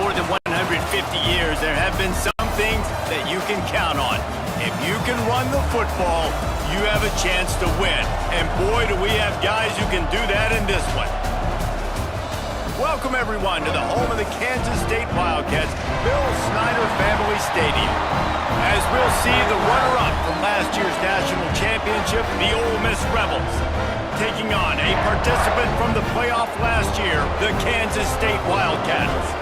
more than 150 years, there have been some things that you can count on. If you can run the football, you have a chance to win. And boy, do we have guys who can do that in this one. Welcome, everyone, to the home of the Kansas State Wildcats, Bill Snyder Family Stadium. As we'll see, the runner-up from last year's national championship, the Ole Miss Rebels, taking on a participant from the playoff last year, the Kansas State Wildcats.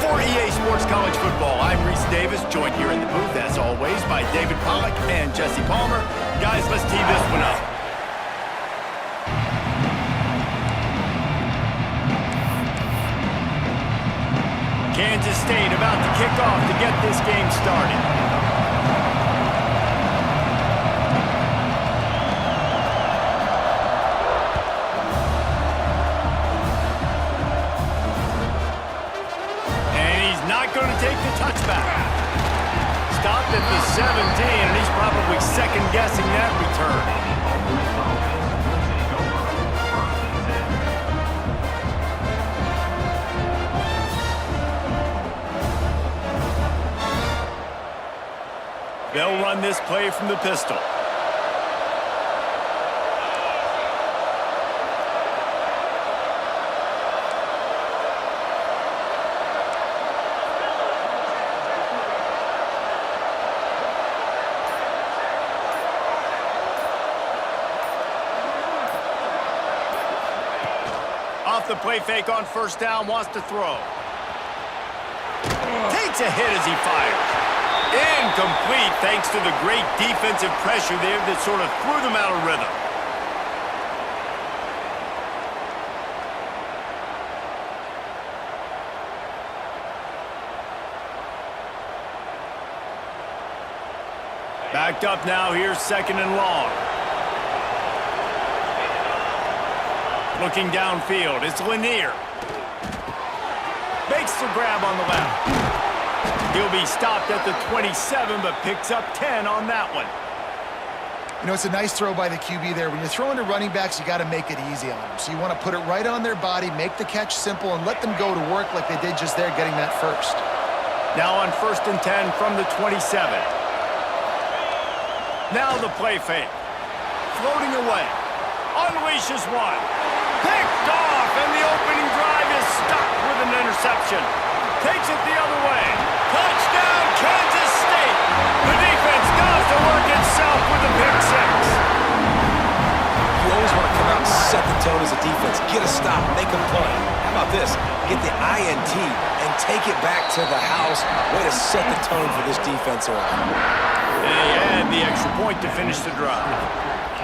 For EA Sports College Football, I'm Reese Davis, joined here in the booth, as always, by David Pollack and Jesse Palmer. Guys, let's tee this one up. Kansas State about to kick off to get this game started. Going to take the touchback. Stopped at the 17, and he's probably second-guessing that return. They'll run this play from the pistol. Off the play fake on first down, wants to throw. Takes a hit as he fires. Incomplete thanks to the great defensive pressure there that sort of threw them out of rhythm. Backed up now, here's second and long. Looking downfield, it's Lanier. Makes the grab on the left. He'll be stopped at the 27, but picks up 10 on that one. You know, it's a nice throw by the QB there. When you're throwing to running backs, you got to make it easy on them. So you want to put it right on their body, make the catch simple, and let them go to work like they did just there, getting that first. Now on 1st and 10 from the 27. Now the play fake. Floating away. Unleashes one. Picked off, and the opening drive is stuck with an interception. Takes it the other way. Touchdown, Kansas State. The defense does the work itself with the pick six. You always want to come out and set the tone as a defense. Get a stop, make a play. How about this? Get the INT and take it back to the house. Way to set the tone for this defense early. They add the extra point to finish the drive.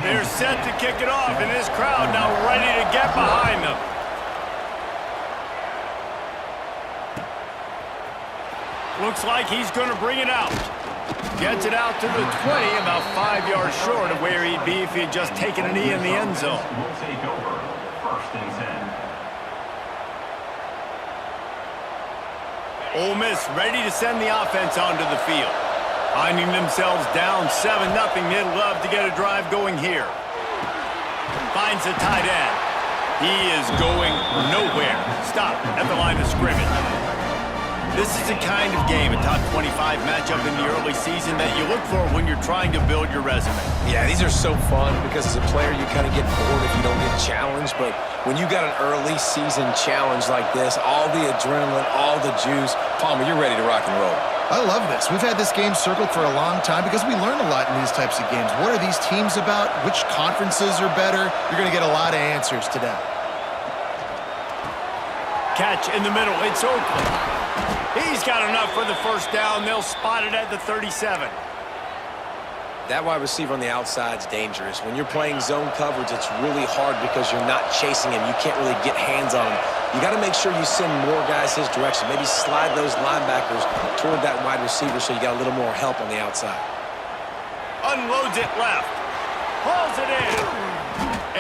They're set to kick it off, and this crowd now ready to get behind them. Looks like he's going to bring it out. Gets it out to the 20, about 5 yards short of where he'd be if he had just taken a knee in the end zone. Will take over. 1st and 10. Ole Miss ready to send the offense onto the field. Finding themselves down 7-0, they'd love to get a drive going here. Finds the tight end. He is going nowhere. Stop at the line of scrimmage. This is the kind of game, a top 25 matchup in the early season, that you look for when you're trying to build your resume. Yeah, these are so fun because as a player you kind of get bored if you don't get challenged, but when you got an early season challenge like this, all the adrenaline, all the juice, Palmer, you're ready to rock and roll. I love this. We've had this game circled for a long time because we learn a lot in these types of games. What are these teams about? Which conferences are better? You're going to get a lot of answers today. Catch in the middle. It's Oakland. He's got enough for the first down. They'll spot it at the 37. That wide receiver on the outside is dangerous. When you're playing zone coverage, it's really hard because you're not chasing him. You can't really get hands on him. You got to make sure you send more guys his direction. Maybe slide those linebackers toward that wide receiver so you got a little more help on the outside. Unloads it left. Hauls it in.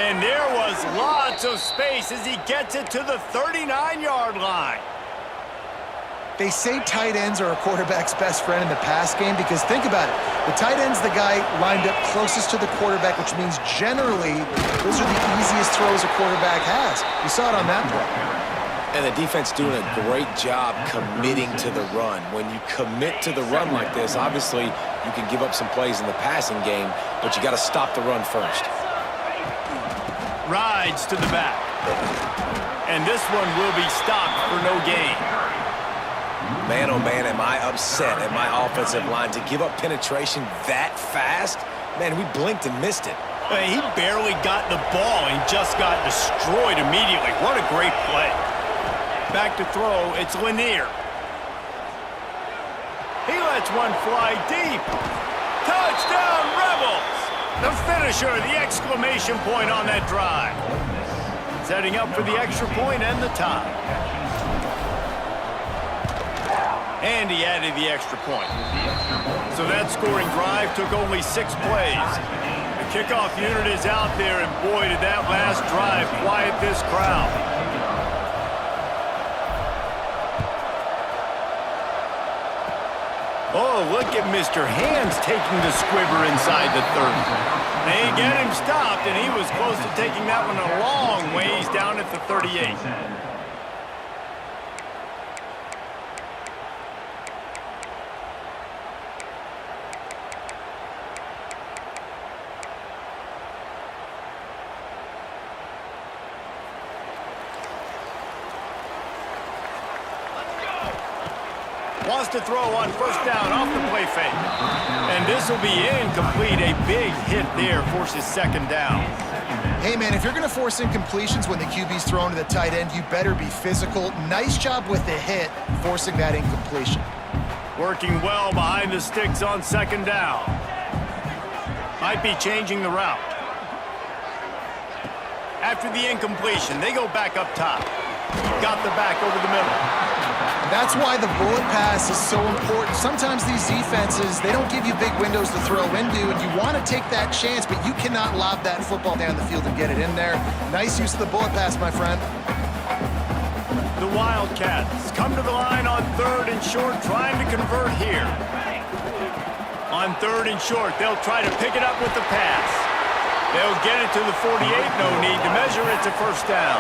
And there was lots of space as he gets it to the 39-yard line. They say tight ends are a quarterback's best friend in the pass game because think about it. The tight end's the guy lined up closest to the quarterback, which means generally those are the easiest throws a quarterback has. You saw it on that play. And the defense doing a great job committing to the run. When you commit to the run like this, obviously you can give up some plays in the passing game, but you got to stop the run first. Rides to the back. And this one will be stopped for no gain. Man, oh man, am I upset at my offensive line to give up penetration that fast? Man, we blinked and missed it. He barely got the ball and just got destroyed immediately. What a great play. Back to throw, it's Lanier. He lets one fly deep. Touchdown, Rebels! The finisher, the exclamation point on that drive. Setting up for the extra point and the tie. And he added the extra point. So that scoring drive took only 6 plays. The kickoff unit is out there, and boy, did that last drive quiet this crowd. Oh, look at Mr. Hands taking the squibber inside the 30. They get him stopped, and he was close to taking that one a long ways down at the 38. Wants to throw on first down off the play fake. And this will be incomplete. A big hit there forces second down. Hey, man, if you're going to force incompletions when the QB's thrown to the tight end, you better be physical. Nice job with the hit, forcing that incompletion. Working well behind the sticks on second down. Might be changing the route. After the incompletion, they go back up top. Got the back over the middle. That's why the bullet pass is so important. Sometimes these defenses, they don't give you big windows to throw into, and you want to take that chance, but you cannot lob that football down the field and get it in there. Nice use of the bullet pass, my friend. The Wildcats come to the line on 3rd and short, trying to convert here. On 3rd and short, they'll try to pick it up with the pass. They'll get it to the 48, no need to measure it to first down.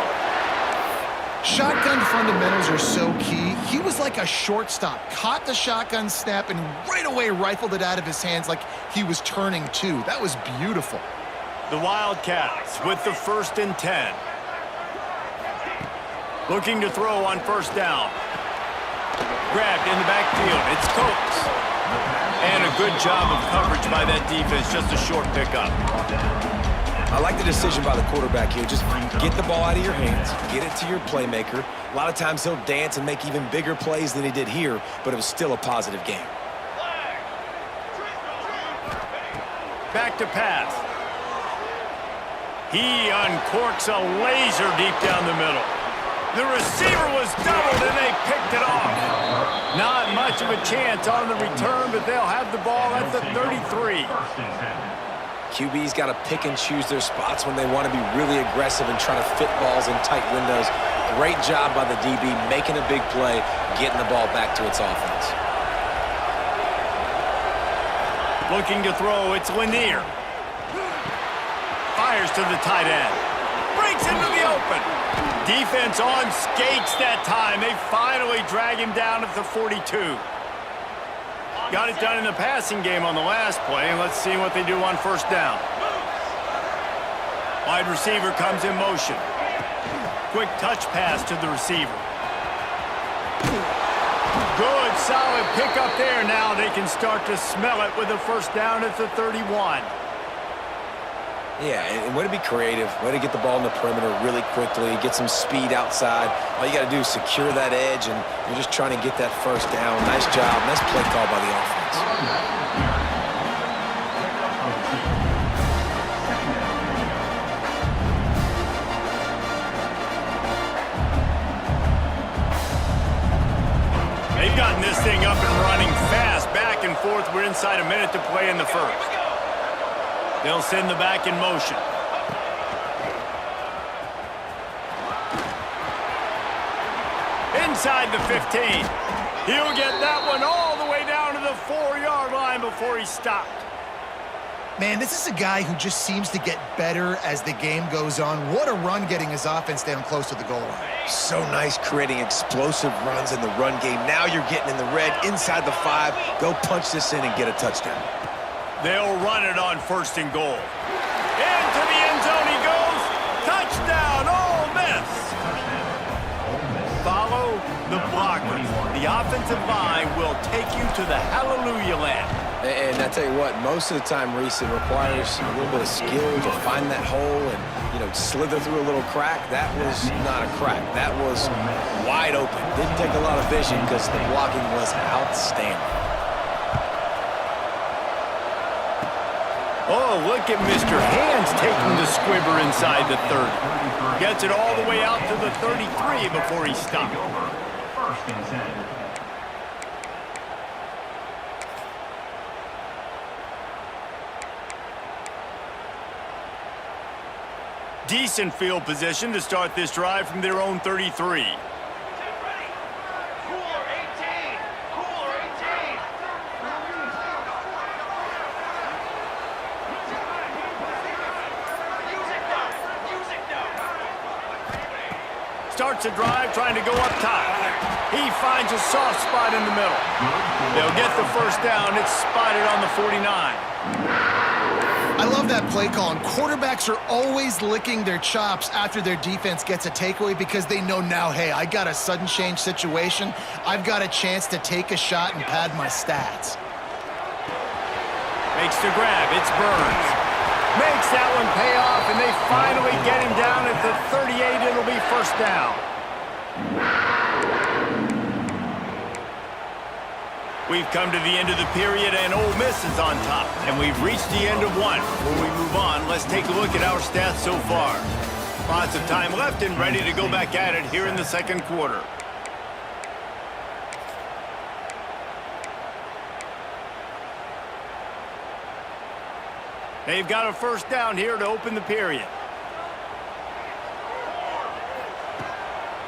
Shotgun fundamentals are so key. He was like a shortstop, caught the shotgun snap, and right away rifled it out of his hands like he was turning two. That was beautiful. The Wildcats with the 1st and 10. Looking to throw on first down. Grabbed in the backfield. It's Coates. And a good job of coverage by that defense. Just a short pickup. I like the decision by the quarterback here. Just get the ball out of your hands, get it to your playmaker. A lot of times he'll dance and make even bigger plays than he did here, but it was still a positive game. Back to pass. He uncorks a laser deep down the middle. The receiver was doubled and they picked it off. Not much of a chance on the return, but they'll have the ball at the 33. QB's got to pick and choose their spots when they want to be really aggressive and try to fit balls in tight windows. Great job by the DB making a big play, getting the ball back to its offense. Looking to throw, it's Lanier. Fires to the tight end. Breaks into the open. Defense on skates that time. They finally drag him down at the 42. Got it done in the passing game on the last play, and let's see what they do on first down. Wide receiver comes in motion. Quick touch pass to the receiver. Good, solid pickup there. Now they can start to smell it with a first down at the 31. Yeah, and way to be creative, way to get the ball in the perimeter really quickly, get some speed outside. All you got to do is secure that edge, and you're just trying to get that first down. Nice job. Nice play call by the offense. They've gotten this thing up and running fast, back and forth. We're inside a minute to play in the first. They'll send the back in motion. Inside the 15. He'll get that one all the way down to the 4-yard line before he stopped. Man, this is a guy who just seems to get better as the game goes on. What a run getting his offense down close to the goal line. So nice creating explosive runs in the run game. Now you're getting in the red inside the 5. Go punch this in and get a touchdown. They'll run it on 1st and goal. Into the end zone he goes. Touchdown, Ole Miss. Follow the blockers. The offensive line will take you to the hallelujah land. And I tell you what, most of the time, Reese, it requires a little bit of skill to find that hole and, slither through a little crack. That was not a crack. That was wide open. Didn't take a lot of vision because the blocking was outstanding. Oh, look at Mr. Hands taking the squibber inside the 30. Gets it all the way out to the 33 before he stopped. 1st and 10. Decent field position to start this drive from their own 33. Starts a drive trying to go up top. He finds a soft spot in the middle. They'll get the 1st down. It's spotted on the 49. I love that play call, and quarterbacks are always licking their chops after their defense gets a takeaway because they know now, hey, I got a sudden change situation. I've got a chance to take a shot and pad my stats. Makes the grab. It's Burns. Makes that one pay off, and they finally get him down at the 38. It'll be 1st down. We've come to the end of the period, and Ole Miss is on top. And we've reached the end of one. When we move on, let's take a look at our stats so far. Lots of time left and ready to go back at it here in the 2nd quarter. They've got a 1st down here to open the period.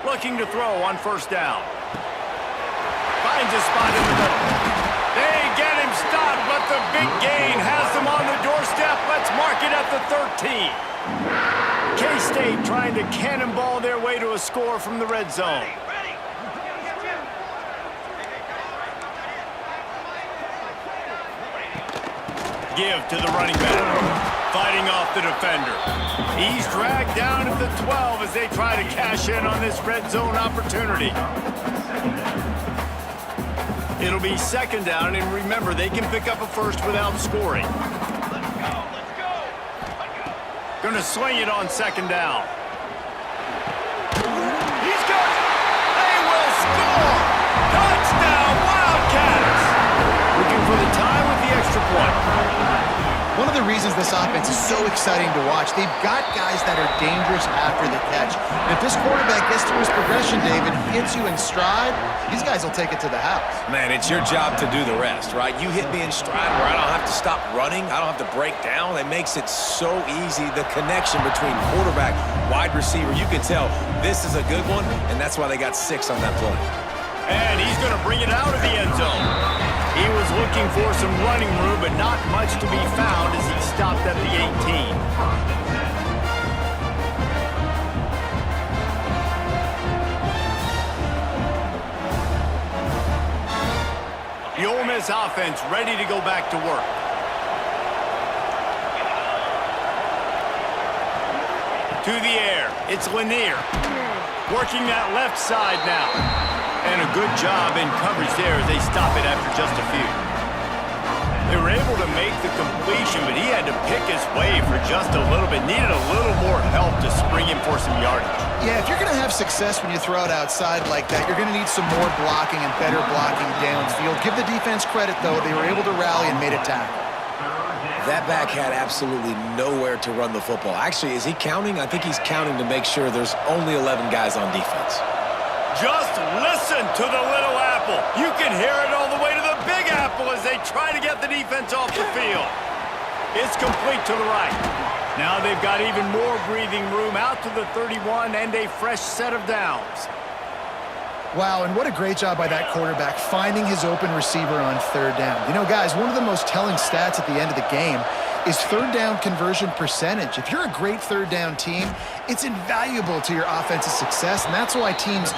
Looking to throw on 1st down. Finds a spot in the middle. They get him stopped, but the big gain has them on the doorstep. Let's mark it at the 13. K-State trying to cannonball their way to a score from the red zone. Give to the running back. Fighting off the defender. He's dragged down at the 12 as they try to cash in on this red zone opportunity. It'll be 2nd down, and remember, they can pick up a 1st without scoring. Going to swing it on 2nd down. He's got it. They will score. Touchdown, Wildcats. Looking for the tie with the extra point. One of the reasons this offense is so exciting to watch, they've got guys that are dangerous after the catch. And if this quarterback gets through his progression, David, hits you in stride, these guys will take it to the house. Man, it's your job to do the rest, right? You hit me in stride where I don't have to stop running. I don't have to break down. It makes it so easy. The connection between quarterback, wide receiver, you can tell this is a good one, and that's why they got 6 on that play. And he's going to bring it out of the end zone. He was looking for some running room, but not much to be found as he stopped at the 18. The Ole Miss offense ready to go back to work. To the air, it's Lanier. Working that left side now. And a good job in coverage there as they stop it after just a few. They were able to make the completion, but he had to pick his way for just a little bit. Needed a little more help to spring him for some yardage. Yeah, if you're going to have success when you throw it outside like that, you're going to need some more blocking and better blocking downfield. Give the defense credit, though. They were able to rally and made a tackle. That back had absolutely nowhere to run the football. Actually, is he counting? I think he's counting to make sure there's only 11 guys on defense. Just listen to the little apple. You can hear it all the way to the big apple as they try to get the defense off the field. It's complete to the right. Now they've got even more breathing room out to the 31 and a fresh set of downs. Wow, and what a great job by that quarterback finding his open receiver on 3rd down. You know, guys, one of the most telling stats at the end of the game is third down conversion percentage. If you're a great third down team, it's invaluable to your offensive success, and that's why teams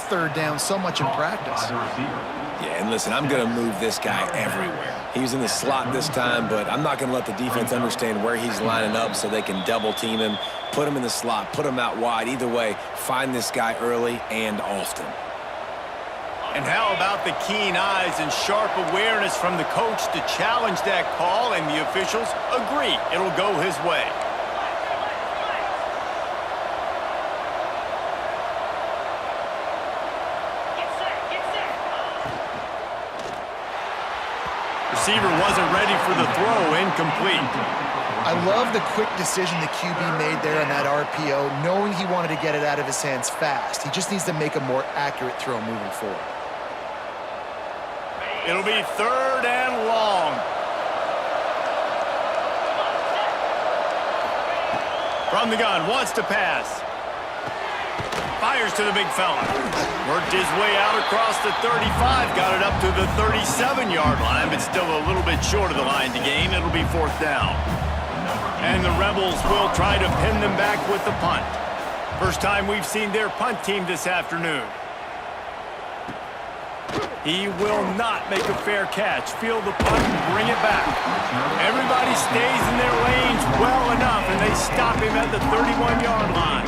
third down so much in practice. Yeah, and listen, I'm going to move this guy everywhere. He was in the slot this time, but I'm not going to let the defense understand where he's lining up so they can double team him, put him in the slot, put him out wide. Either way, find this guy early and often. And how about the keen eyes and sharp awareness from the coach to challenge that call, and the officials agree it'll go his way. Receiver wasn't ready for the throw, incomplete. I love the quick decision the QB made there on that RPO, knowing he wanted to get it out of his hands fast. He just needs to make a more accurate throw moving forward. It'll be third and long. From the gun, wants to pass. Fires to the big fella. Worked his way out across the 35, got it up to the 37-yard line, but still a little bit short of the line to gain. It'll be fourth down. And the Rebels will try to pin them back with the punt. First time we've seen their punt team this afternoon. He will not make a fair catch. Field the punt and bring it back. Everybody stays in their lanes well enough, and they stop him at the 31-yard line.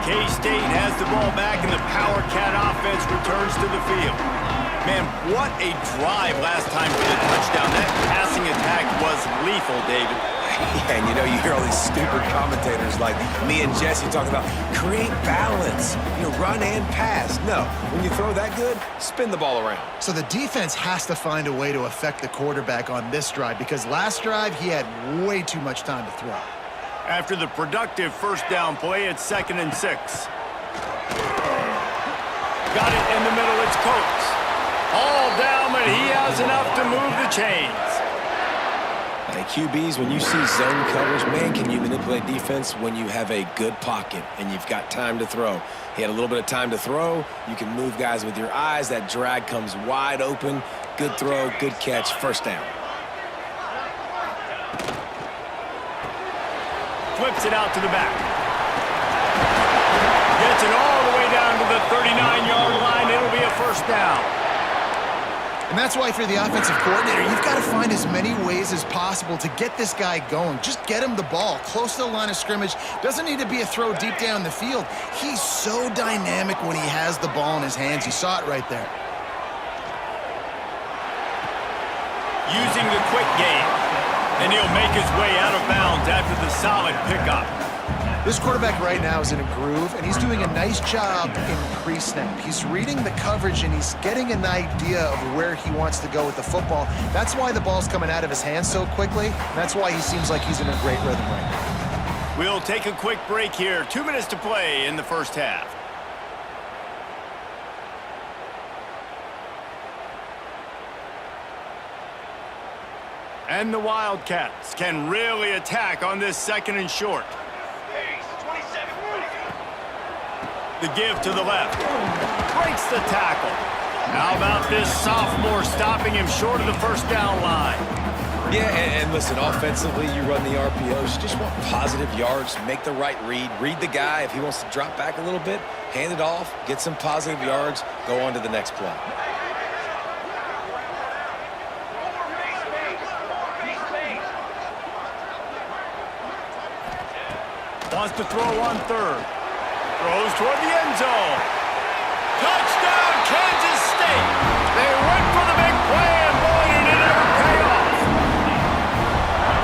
K-State has the ball back, and the Power Cat offense returns to the field. Man, what a drive last time for the touchdown. That passing attack was lethal, David. Yeah, and you know, you hear all these stupid commentators like me and Jesse talking about create balance, run and pass. No, when you throw that good, spin the ball around. So the defense has to find a way to affect the quarterback on this drive, because last drive he had way too much time to throw. After the productive first down play, it's 2nd and 6. Got it in the middle, it's Coates. All down, but he has enough to move the chains. Hey, QBs, when you see zone coverage, man, can you manipulate defense when you have a good pocket and you've got time to throw? He had a little bit of time to throw. You can move guys with your eyes. That drag comes wide open. Good throw, good catch, first down. Flips it out to the back. Gets it all the way down to the 39-yard line. It'll be a first down. And that's why, for the offensive coordinator, you've got to find as many ways as possible to get this guy going. Just get him the ball close to the line of scrimmage. Doesn't need to be a throw deep down the field. He's so dynamic when he has the ball in his hands. You saw it right there. Using the quick game. And he'll make his way out of bounds after the solid pickup. This quarterback right now is in a groove, and he's doing a nice job in pre-snap. He's reading the coverage, and he's getting an idea of where he wants to go with the football. That's why the ball's coming out of his hands so quickly. That's why he seems like he's in a great rhythm right now. We'll take a quick break here. 2 minutes to play in the first half. And the Wildcats can really attack on this 2nd and short. The give to the left. Breaks the tackle. How about this sophomore stopping him short of the first down line? Yeah, and listen, offensively, you run the RPOs. You just want positive yards, make the right read the guy. If he wants to drop back a little bit, hand it off, get some positive yards, go on to the next play. Wants to throw on third. Throws toward the end zone. Touchdown, Kansas State. They went for the big play, and boy, did it ever pay off.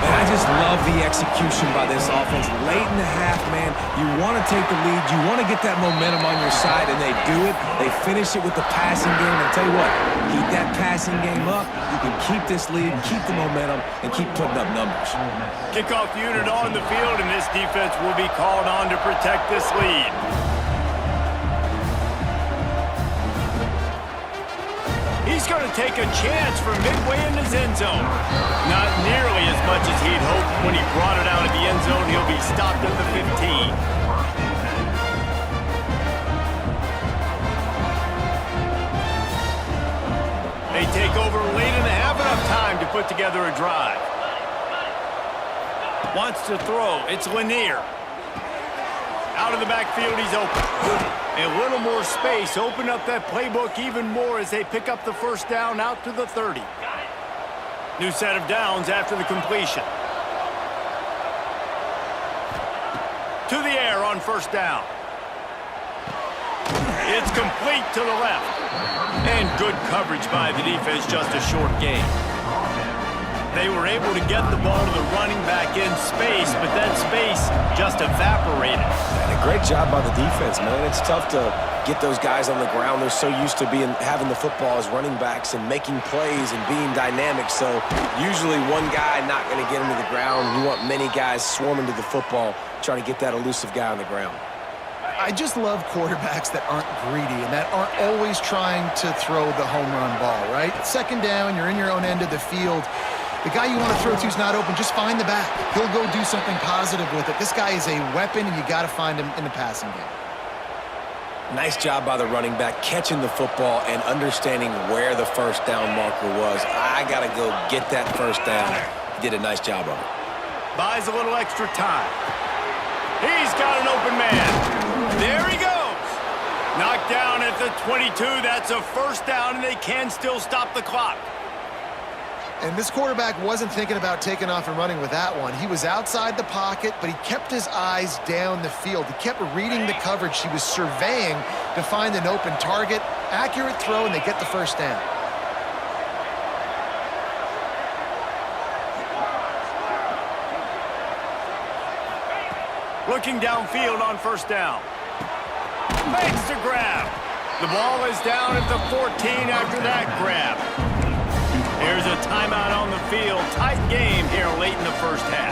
And I just love the execution by this offense. Late in the half, man, you want to take the lead. You want to get that momentum on your side, and they do it. They finish it with the passing game. And I'll tell you what, keep that passing game up. You can keep this lead, keep the momentum, and keep putting up numbers. Kickoff unit on the field, and this defense will be called on to protect this lead. He He's going to take a chance from midway in his end zone. Not nearly as much as he'd hoped. When he brought it out of the end zone, he'll be stopped at the 15. They take over late and have enough time to put together a drive. Wants to throw. It's Lanier. Out of the backfield, he's open. A little more space. Open up that playbook even more as they pick up the first down out to the 30. New set of downs after the completion. To the air on first down. It's complete to the left. And good coverage by the defense, just a short gain. They were able to get the ball to the running back in space, but that space just evaporated. And a great job by the defense, man. It's tough to get those guys on the ground. They're so used to having the football as running backs and making plays and being dynamic. So usually one guy not going to get him to the ground. You want many guys swarming to the football, try to get that elusive guy on the ground. I just love quarterbacks that aren't greedy and that aren't always trying to throw the home run ball, right? Second down, you're in your own end of the field. The guy you want to throw to is not open. Just find the back. He'll go do something positive with it. This guy is a weapon, and you got to find him in the passing game. Nice job by the running back, catching the football and understanding where the first down marker was. I got to go get that first down. He did a nice job of it. Buys a little extra time. He's got an open man. There he goes. Knocked down at the 22. That's a first down, and they can still stop the clock. And this quarterback wasn't thinking about taking off and running with that one. He was outside the pocket, but he kept his eyes down the field. He kept reading the coverage. He was surveying to find an open target. Accurate throw, and they get the first down. Looking downfield on first down. Makes the grab. The ball is down at the 14 after that grab. There's a timeout on the field. Tight game here late in the first half.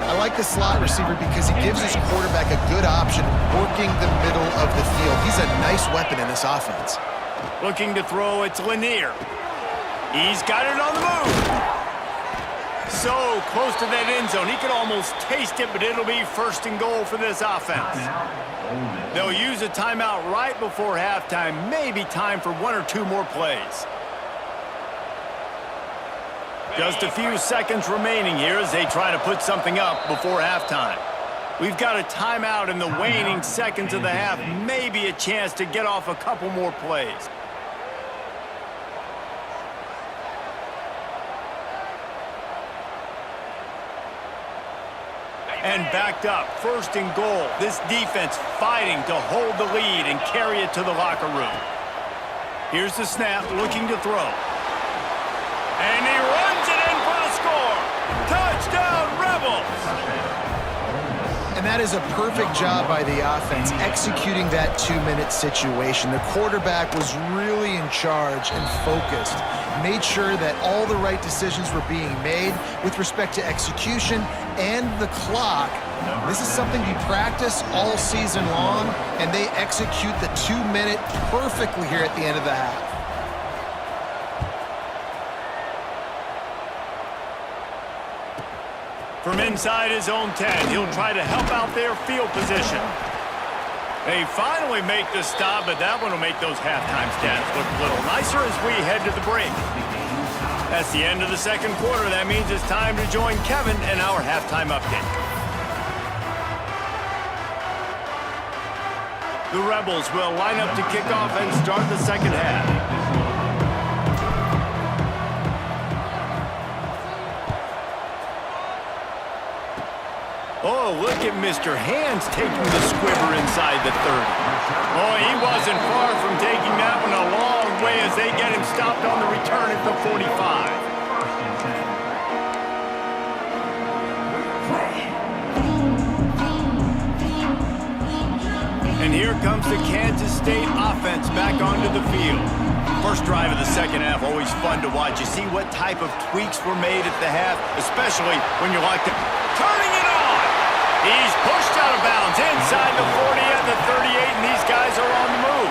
I like the slot receiver because he gives his quarterback a good option working the middle of the field. He's a nice weapon in this offense. Looking to throw, it's Lanier. He's got it on the move. So close to that end zone. He could almost taste it, but it'll be first and goal for this offense. They'll use a timeout right before halftime. Maybe time for one or two more plays. Just a few seconds remaining here as they try to put something up before halftime. We've got a timeout in the waning seconds of the half. Maybe a chance to get off a couple more plays. And backed up, first and goal. This defense fighting to hold the lead and carry it to the locker room. Here's the snap, looking to throw. And he runs it in for the score. Touchdown, Rebels! And that is a perfect job by the offense, executing that two-minute situation. The quarterback was really in charge and focused. Made sure that all the right decisions were being made with respect to execution and the clock. This is something you practice all season long, and they execute the 2-minute perfectly here at the end of the half. From inside his own 10, he'll try to help out their field position. They finally make the stop, but that one will make those halftime stats look a little nicer as we head to the break. That's the end of the second quarter. That means it's time to join Kevin in our halftime update. The Rebels will line up to kick off and start the second half. Oh, look at Mr. Hands taking the squibber inside the 30. Oh, he wasn't far from taking that one a long way as they get him stopped on the return at the 45. And here comes the Kansas State offense back onto the field. First drive of the second half, always fun to watch. You see what type of tweaks were made at the half, especially when you're like turning it on. He's pushed out of bounds inside the 40 and the 38, and these guys are on the move.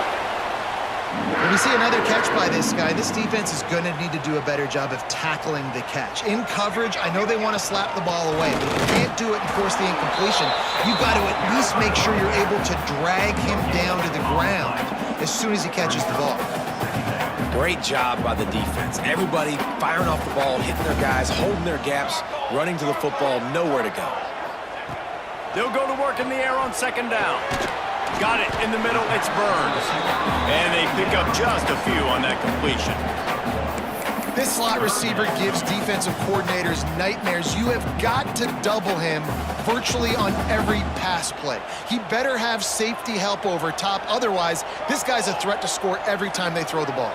When We see another catch by this guy. This defense is going to need to do a better job of tackling the catch. In coverage, I know they want to slap the ball away, but if you can't do it and force the incompletion, you've got to at least make sure you're able to drag him down to the ground as soon as he catches the ball. Great job by the defense. Everybody firing off the ball, hitting their guys, holding their gaps, running to the football, nowhere to go. They'll go to work in the air on second down. Got it in the middle, it's Burns. And they pick up just a few on that completion. This slot receiver gives defensive coordinators nightmares. You have got to double him virtually on every pass play. He better have safety help over top. Otherwise, this guy's a threat to score every time they throw the ball.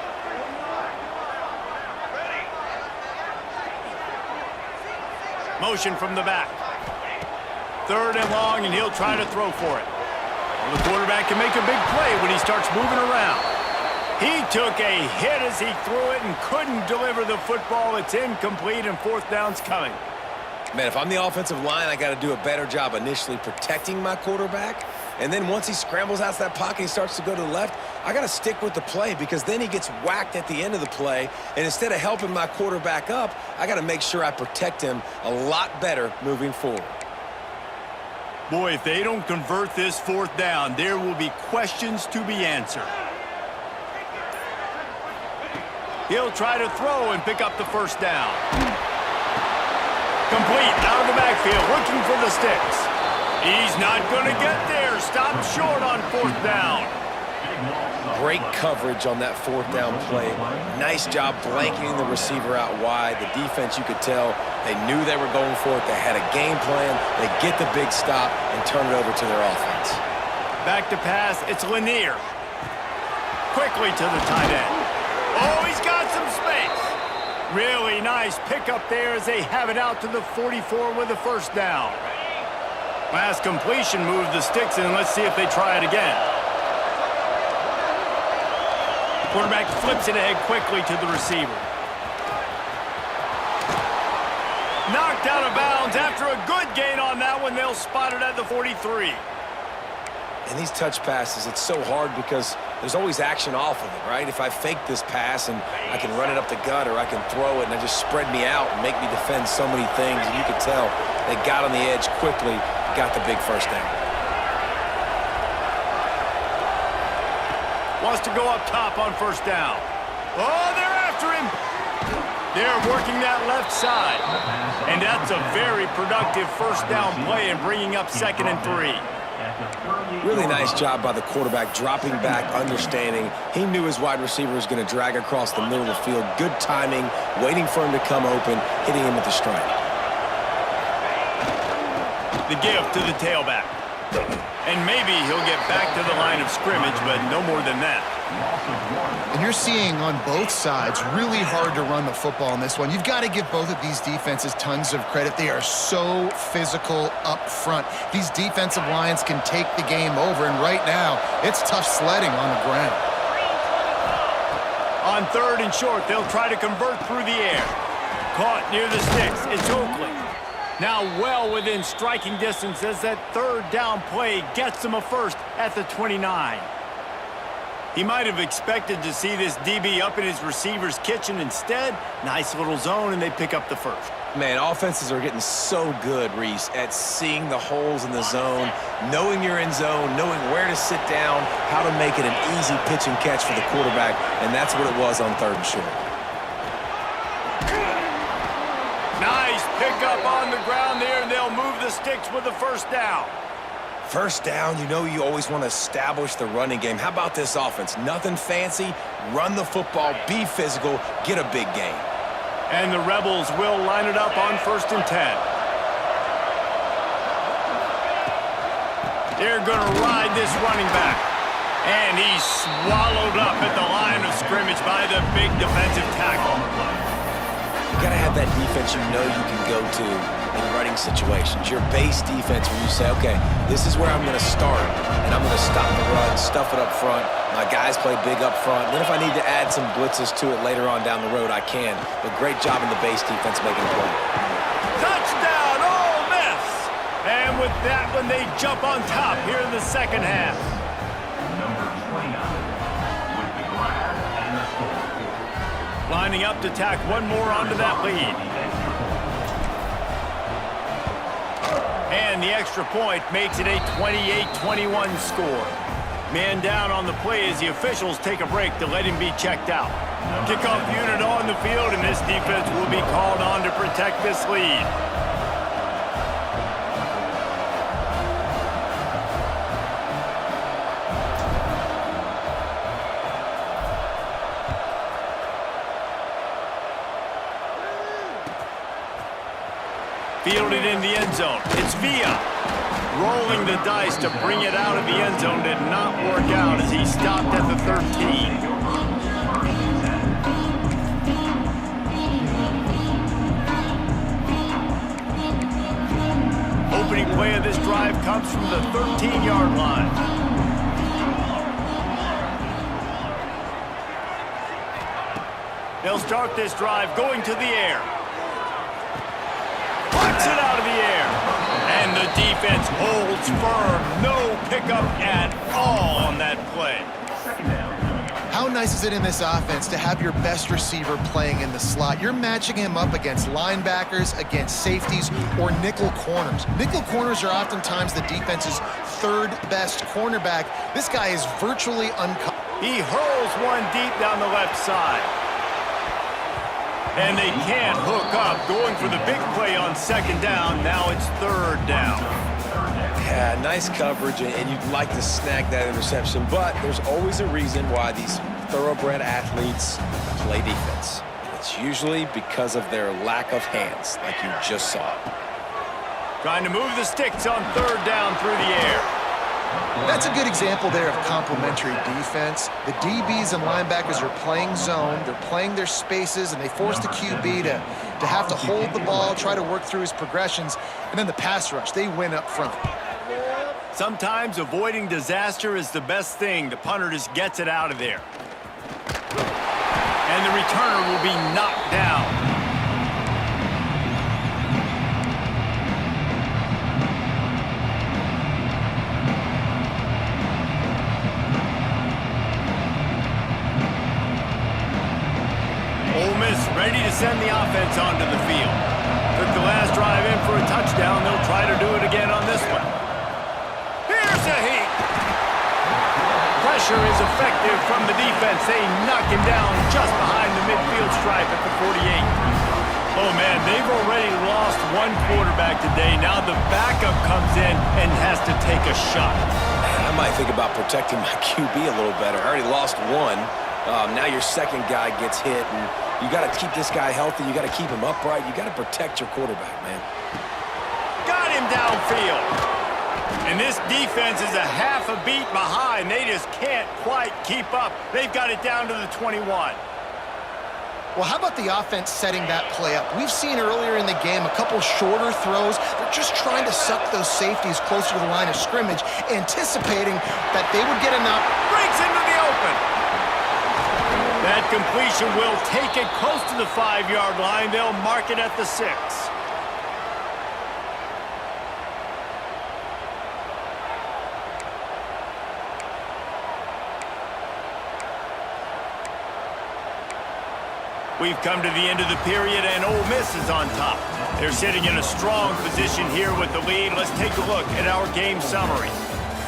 Motion from the back. Third and long, and he'll try to throw for it. Well, the quarterback can make a big play when he starts moving around. He took a hit as he threw it and couldn't deliver the football. It's incomplete, and fourth down's coming. Man, if I'm the offensive line, I got to do a better job initially protecting my quarterback. And then once he scrambles out of that pocket, he starts to go to the left, I got to stick with the play because then he gets whacked at the end of the play. And instead of helping my quarterback up, I got to make sure I protect him a lot better moving forward. Boy, if they don't convert this fourth down, there will be questions to be answered. He'll try to throw and pick up the first down. Complete out of the backfield, looking for the sticks. He's not going to get there. Stopped short on fourth down. Great coverage on that fourth down play. Nice job blanketing the receiver out wide. The defense, you could tell, they knew they were going for it. They had a game plan. They get the big stop and turn it over to their offense. Back to pass. It's Lanier. Quickly to the tight end. Oh, he's got some space. Really nice pickup there as they have it out to the 44 with the first down. Last completion moved the sticks in. Let's see if they try it again. Quarterback flips it ahead quickly to the receiver. Knocked out of bounds after a good gain on that one. They'll spot it at the 43. And these touch passes, it's so hard because there's always action off of it, right? If I fake this pass and I can run it up the gut or I can throw it and it just spread me out and make me defend so many things, and you could tell they got on the edge quickly, got the big first down. Wants to go up top on first down. Oh, they're after him. They're working that left side. And that's a very productive first down play and bringing up 2nd and 3. Really nice job by the quarterback, dropping back, understanding. He knew his wide receiver was going to drag across the middle of the field. Good timing, waiting for him to come open, hitting him with the strike. The give to the tailback. And maybe he'll get back to the line of scrimmage, but no more than that. And you're seeing on both sides really hard to run the football in this one. You've got to give both of these defenses tons of credit. They are so physical up front. These defensive lines can take the game over, and right now, it's tough sledding on the ground. On 3rd and short, they'll try to convert through the air. Caught near the sticks. It's Oakley. Now well within striking distance as that 3rd down play gets him a first at the 29. He might have expected to see this DB up in his receiver's kitchen. Instead, nice little zone, and they pick up the first. Man, offenses are getting so good, Reese, at seeing the holes in the zone, knowing you're in zone, knowing where to sit down, how to make it an easy pitch and catch for the quarterback, and that's what it was on 3rd and short. Nice pickup on the ground there, and they'll move the sticks with the first down. First down, you know you always want to establish the running game. How about this offense? Nothing fancy. Run the football, be physical, get a big gain. And the Rebels will line it up on 1st and 10. They're going to ride this running back. And he's swallowed up at the line of scrimmage by the big defensive tackle. You got to have that defense you know you can go to in running situations. Your base defense where you say, okay, this is where I'm going to start, and I'm going to stop the run, stuff it up front. My guys play big up front. Then if I need to add some blitzes to it later on down the road, I can. But great job in the base defense making a play. Touchdown, Ole Miss! And with that one, they jump on top here in the 2nd half. Lining up to tack one more onto that lead. And the extra point makes it a 28-21 score. Man down on the play as the officials take a break to let him be checked out. Kickoff unit on the field, and this defense will be called on to protect this lead. Fielded in the end zone. It's Villa. Rolling the dice to bring it out of the end zone did not work out as he stopped at the 13. Opening play of this drive comes from the 13-yard line. They'll start this drive going to the air. Puts it out of the air. And the defense holds firm. No pickup at all on that play. How nice is it in this offense to have your best receiver playing in the slot? You're matching him up against linebackers, against safeties, or nickel corners. Nickel corners are oftentimes the defense's third best cornerback. This guy is virtually uncovered. He hurls one deep down the left side. And they can't hook up. Going for the big play on second down. Now it's third down. Yeah, nice coverage, and you'd like to snag that interception, but there's always a reason why these thoroughbred athletes play defense. It's usually because of their lack of hands, like you just saw. Trying to move the sticks on third down through the air. That's a good example there of complementary defense. The DBs and linebackers are playing zone, they're playing their spaces, and they force the QB to have to hold the ball, try to work through his progressions, and then the pass rush, they win up front. Sometimes avoiding disaster is the best thing. The punter just gets it out of there. And the returner will be knocked down. Ready to send the offense onto the field. Took the last drive in for a touchdown. They'll try to do it again on this one. Here's a heat. Pressure is effective from the defense. They knock him down just behind the midfield stripe at the 48. Oh, man, they've already lost one quarterback today. Now the backup comes in and has to take a shot. Man, I might think about protecting my QB a little better. I already lost one. Now your second guy gets hit, and you got to keep this guy healthy. You got to keep him upright. You got to protect your quarterback, man. Got him downfield. And this defense is a half a beat behind. They just can't quite keep up. They've got it down to the 21. Well, how about the offense setting that play up? We've seen earlier in the game a couple shorter throws. They're just trying to suck those safeties closer to the line of scrimmage, anticipating that they would get enough. Breaks into the open. That completion will take it close to the 5-yard line. They'll mark it at the 6. We've come to the end of the period, and Ole Miss is on top. They're sitting in a strong position here with the lead. Let's take a look at our game summary.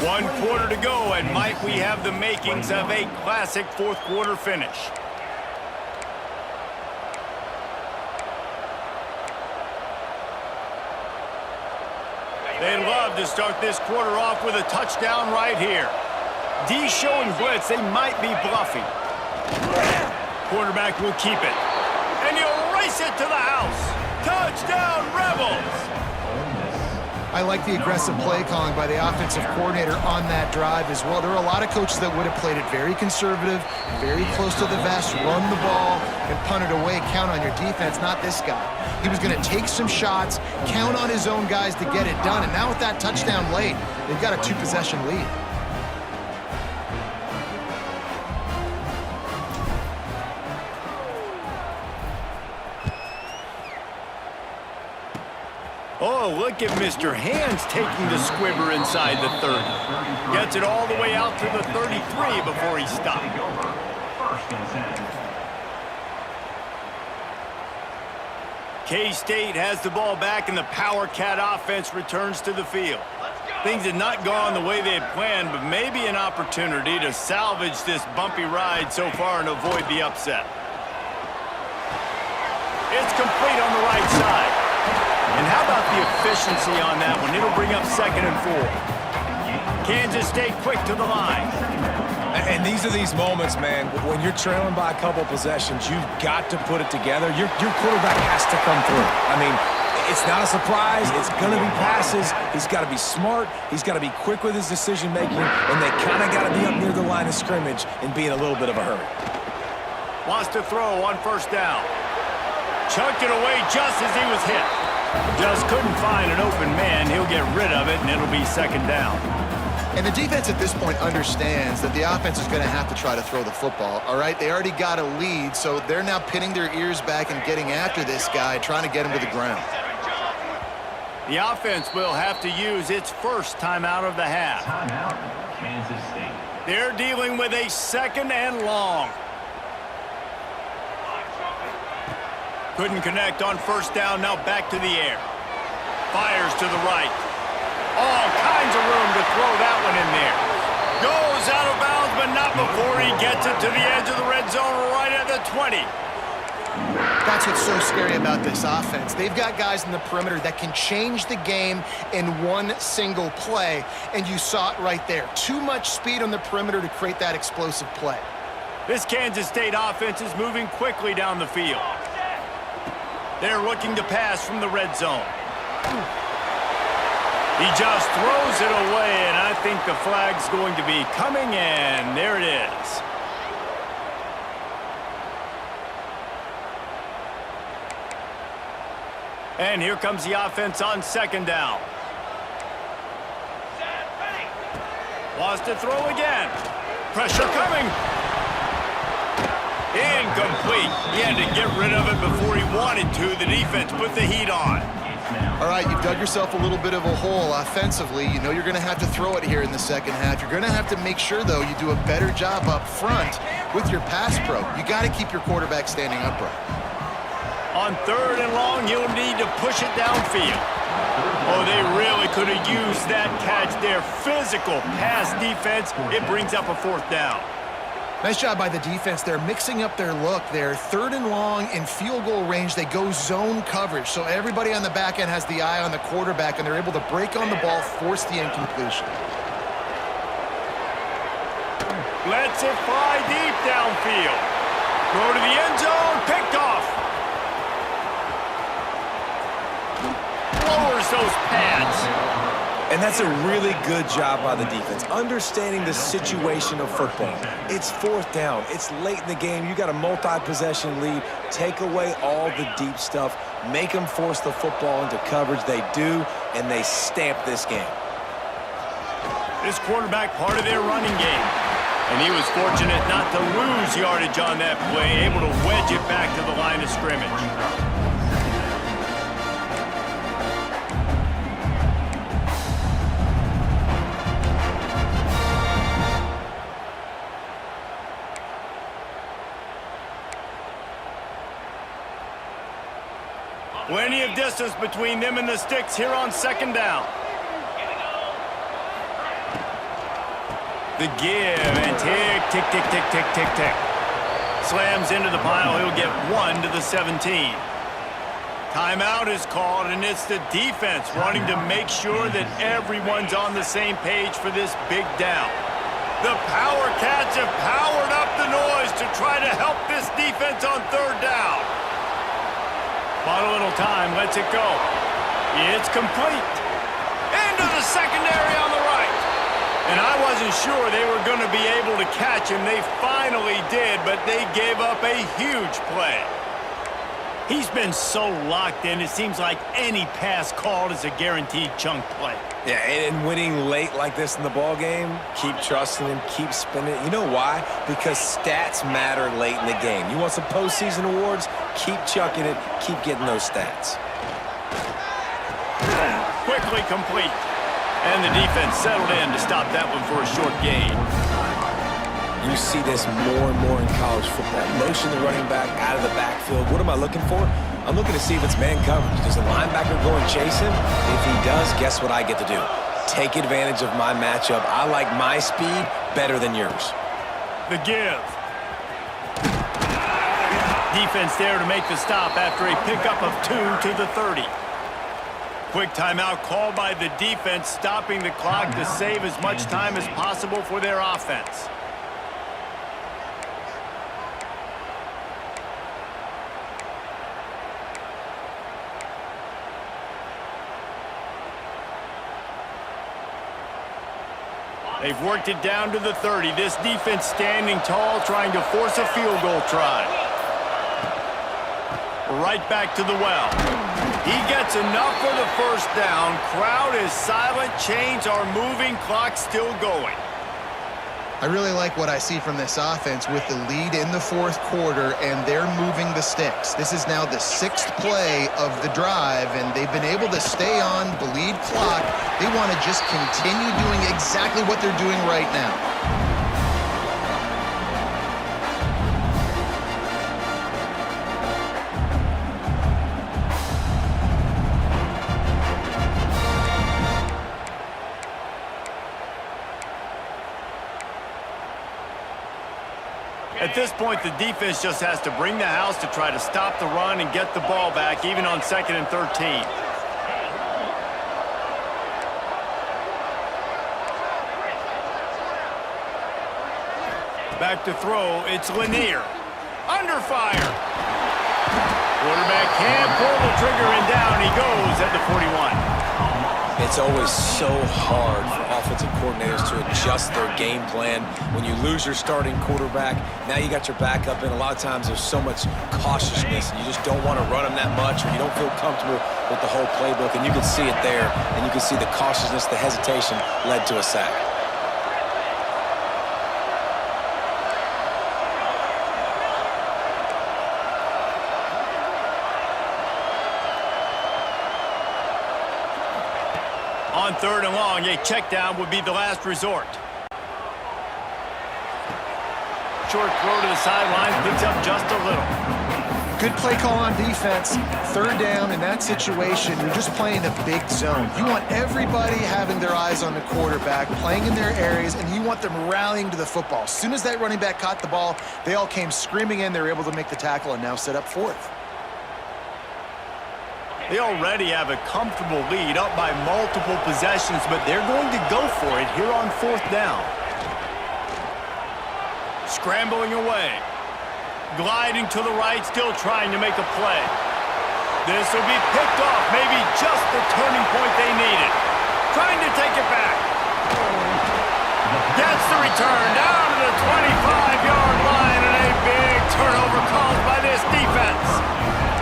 1 quarter to go, and might we have the makings of a classic fourth-quarter finish. They'd love to start this quarter off with a touchdown right here. D showing blitz. They might be bluffing. Quarterback will keep it. And he'll race it to the house. Touchdown, Rebels! I like the aggressive play calling by the offensive coordinator on that drive as well. There are a lot of coaches that would have played it very conservative, very close to the vest, run the ball, and punt it away. Count on your defense, not this guy. He was going to take some shots, count on his own guys to get it done. And now with that touchdown late, they've got a 2-possession lead. Oh, look at Mr. Hands taking the squibber inside the 30. Gets it all the way out to the 33 before he stopped. K-State has the ball back, and the Power Cat offense returns to the field. Things had not gone the way they had planned, but maybe an opportunity to salvage this bumpy ride so far and avoid the upset. It's complete on the right side. And how about the efficiency on that one? It'll bring up 2nd and 4. Kansas State quick to the line. And these are these moments, man, when you're trailing by a couple possessions, you've got to put it together. Your quarterback has to come through. I mean, it's not a surprise. It's going to be passes. He's got to be smart. He's got to be quick with his decision-making, and they kind of got to be up near the line of scrimmage and be in a little bit of a hurry. Wants to throw on 1st down. Chucked it away just as he was hit. Just couldn't find an open man. He'll get rid of it, and it'll be 2nd down. And the defense at this point understands that the offense is going to have to try to throw the football, all right? They already got a lead, so they're now pinning their ears back and getting after this guy, trying to get him to the ground. The offense will have to use its first timeout of the half. Timeout, Kansas State. They're dealing with a 2nd and long. Couldn't connect on 1st down, now back to the air. Fires to the right. All kinds of room to throw that one in there. Goes out of bounds, but not before he gets it to the edge of the red zone right at the 20. That's what's so scary about this offense. They've got guys in the perimeter that can change the game in one single play, and you saw it right there. Too much speed on the perimeter to create that explosive play. This Kansas State offense is moving quickly down the field. They're looking to pass from the red zone. He just throws it away, and I think the flag's going to be coming in. There it is. And here comes the offense on 2nd down. Wants to throw again. Pressure coming. Incomplete. He had to get rid of it before he wanted to. The defense put the heat on. All right, you've dug yourself a little bit of a hole offensively. You know you're going to have to throw it here in the 2nd half. You're going to have to make sure, though, you do a better job up front with your pass pro. You got to keep your quarterback standing upright. On 3rd and long, he'll need to push it downfield. Oh, they really could have used that catch there. Physical pass defense. It brings up a 4th down. Nice job by the defense. They're mixing up their look there. 3rd and long in field goal range. They go zone coverage. So everybody on the back end has the eye on the quarterback, and they're able to break on the ball, force the incompletion. Lets it fly deep downfield. Throw to the end zone. Picked off. Lowers those pads. And that's a really good job by the defense, understanding the situation of football. It's 4th down. It's late in the game. You got a multi-possession lead. Take away all the deep stuff. Make them force the football into coverage. They do, and they stamp this game. This quarterback part of their running game. And he was fortunate not to lose yardage on that play, able to wedge it back to the line of scrimmage. Plenty of distance between them and the sticks here on 2nd down. The give and tick, tick, tick, tick, tick, tick, tick. Slams into the pile. He'll get 1 to the 17. Timeout is called, and it's the defense wanting to make sure that everyone's on the same page for this big down. The Power Cats have powered up the noise to try to help this defense on 3rd down. Bought a little time, lets it go. It's complete. Into the secondary on the right. And I wasn't sure they were going to be able to catch him. They finally did, but they gave up a huge play. He's been so locked in, it seems like any pass called is a guaranteed chunk play. Yeah, and winning late like this in the ball game, keep trusting him, keep spinning it. You know why? Because stats matter late in the game. You want some postseason awards? Keep chucking it, keep getting those stats. Quickly complete. And the defense settled in to stop that one for a short gain. You see this more and more in college football. Motion the running back out of the backfield. What am I looking for? I'm looking to see if it's man coverage. Does the linebacker go and chase him? If he does, guess what I get to do? Take advantage of my matchup. I like my speed better than yours. The give. Defense there to make the stop after a pickup of 2 to the 30. Quick timeout called by the defense, stopping the clock to save as much time as possible for their offense. They've worked it down to the 30. This defense standing tall, trying to force a field goal try. Right back to the well. He gets enough for the first down. Crowd is silent. Chains are moving. Clock still going. I really like what I see from this offense with the lead in the fourth quarter, and they're moving the sticks. This is now the 6th play of the drive, and they've been able to stay on, bleed clock. They want to just continue doing exactly what they're doing right now. At this point, the defense just has to bring the house to try to stop the run and get the ball back, even on 2nd and 13. Back to throw, it's Lanier. Under fire. Quarterback can't pull the trigger, and down he goes at the 41. It's always so hard for offensive coordinators to adjust their game plan. When you lose your starting quarterback, now you got your backup in. A lot of times there's so much cautiousness, and you just don't want to run them that much, or you don't feel comfortable with the whole playbook. And you can see it there, and you can see the cautiousness, the hesitation led to a sack. On 3rd and long, a check down would be the last resort. Short throw to the sideline, picks up just a little. Good play call on defense. 3rd down in that situation, you're just playing a big zone. You want everybody having their eyes on the quarterback, playing in their areas, and you want them rallying to the football. As soon as that running back caught the ball, they all came screaming in. They were able to make the tackle and now set up 4th. They already have a comfortable lead, up by multiple possessions, but they're going to go for it here on 4th down. Scrambling away. Gliding to the right, still trying to make a play. This will be picked off, maybe just the turning point they needed. Trying to take it back. Gets the return down to the 25-yard line, and a big turnover caused by this defense.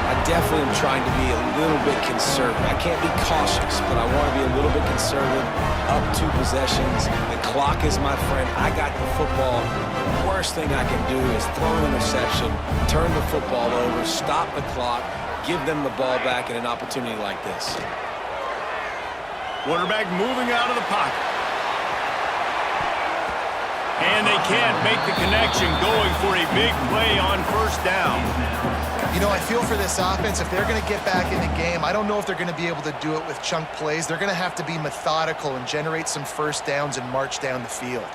I definitely am trying to be a little bit conservative. I can't be cautious, but I want to be a little bit conservative. Up 2 possessions. The clock is my friend. I got the football. The worst thing I can do is throw an interception, turn the football over, stop the clock, give them the ball back in an opportunity like this. Quarterback moving out of the pocket. And they can't make the connection, going for a big play on 1st down. You know, I feel for this offense, if they're going to get back in the game, I don't know if they're going to be able to do it with chunk plays. They're going to have to be methodical and generate some 1st downs and march down the field.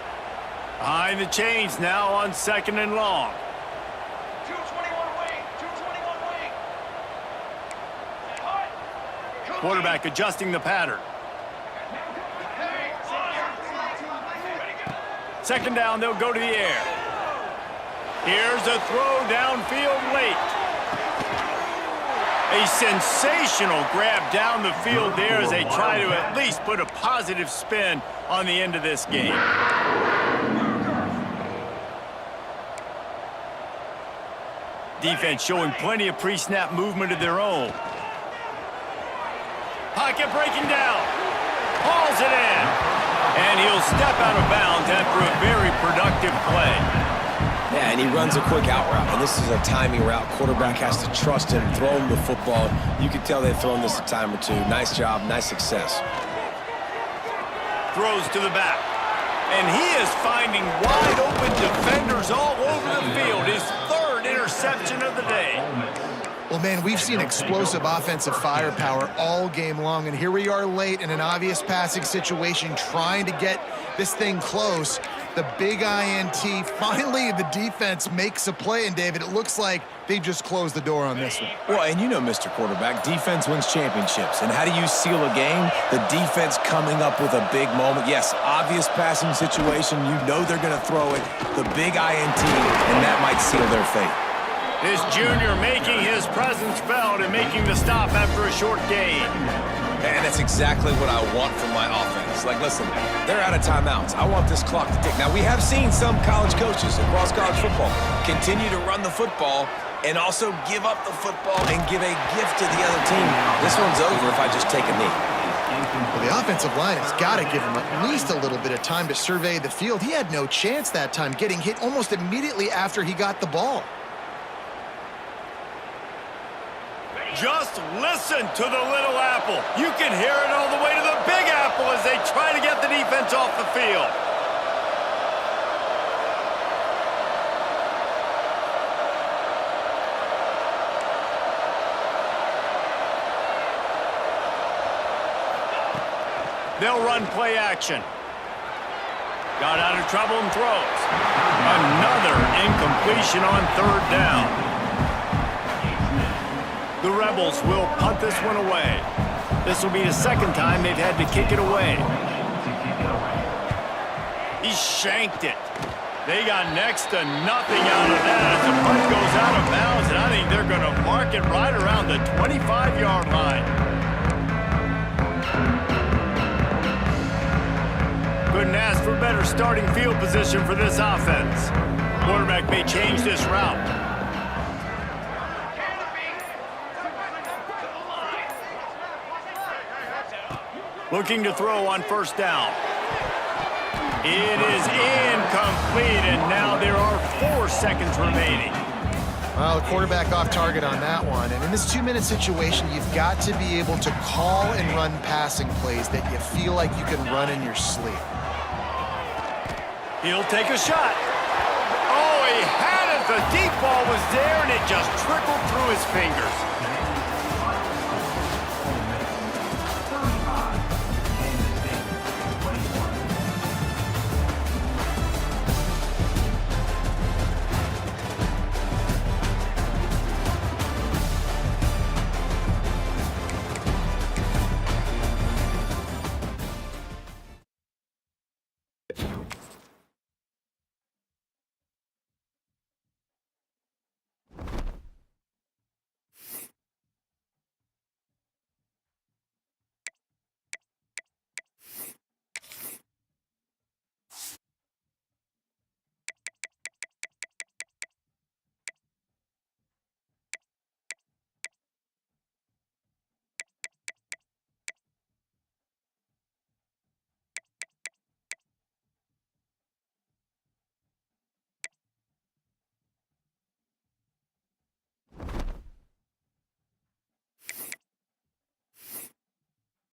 Behind the chains now on 2nd and long. 221 wing, 221 wing. Quarterback adjusting the pattern. 2nd down, they'll go to the air. Here's a throw downfield late. A sensational grab down the field there as they try to at least put a positive spin on the end of this game. Defense showing plenty of pre-snap movement of their own. Pocket breaking down. Hauls it in. And he'll step out of bounds after a very productive play. Yeah, and he runs a quick out route, and this is a timing route. Quarterback has to trust him, throw him the football. You can tell they've thrown this a time or two. Nice job, nice success. Throws to the back. And he is finding wide open defenders all over the field. His 3rd interception of the day. Well, man, we've seen explosive offensive firepower all game long, and here we are late in an obvious passing situation trying to get this thing close. The big INT, finally the defense makes a play, and David, it looks like they just closed the door on this one. Well, and you know, Mr. Quarterback, defense wins championships. And how do you seal a game? The defense coming up with a big moment. Yes, obvious passing situation. You know they're going to throw it. The big INT, and that might seal their fate. This junior making his presence felt and making the stop after a short gain. And that's exactly what I want from my offense. Like, listen, they're out of timeouts. I want this clock to tick. Now, we have seen some college coaches across college football continue to run the football and also give up the football and give a gift to the other team. This one's over if I just take a knee. Well, the offensive line has got to give him at least a little bit of time to survey the field. He had no chance that time, getting hit almost immediately after he got the ball. Just listen to the little apple. You can hear it all the way to the big apple as they try to get the defense off the field. They'll run play action. Got out of trouble and throws. Another incompletion on third down. The Rebels will punt this one away. This will be the second time they've had to kick it away. He shanked it. They got next to nothing out of that as the punt goes out of bounds, and I think they're going to mark it right around the 25-yard line. Couldn't ask for better starting field position for this offense. Quarterback may change this route. Looking to throw on first down. It is incomplete, and now there are 4 seconds remaining. Well, the quarterback off target on that one. And in this 2-minute situation, you've got to be able to call and run passing plays that you feel like you can run in your sleep. He'll take a shot. Oh, he had it. The deep ball was there, and it just trickled through his fingers.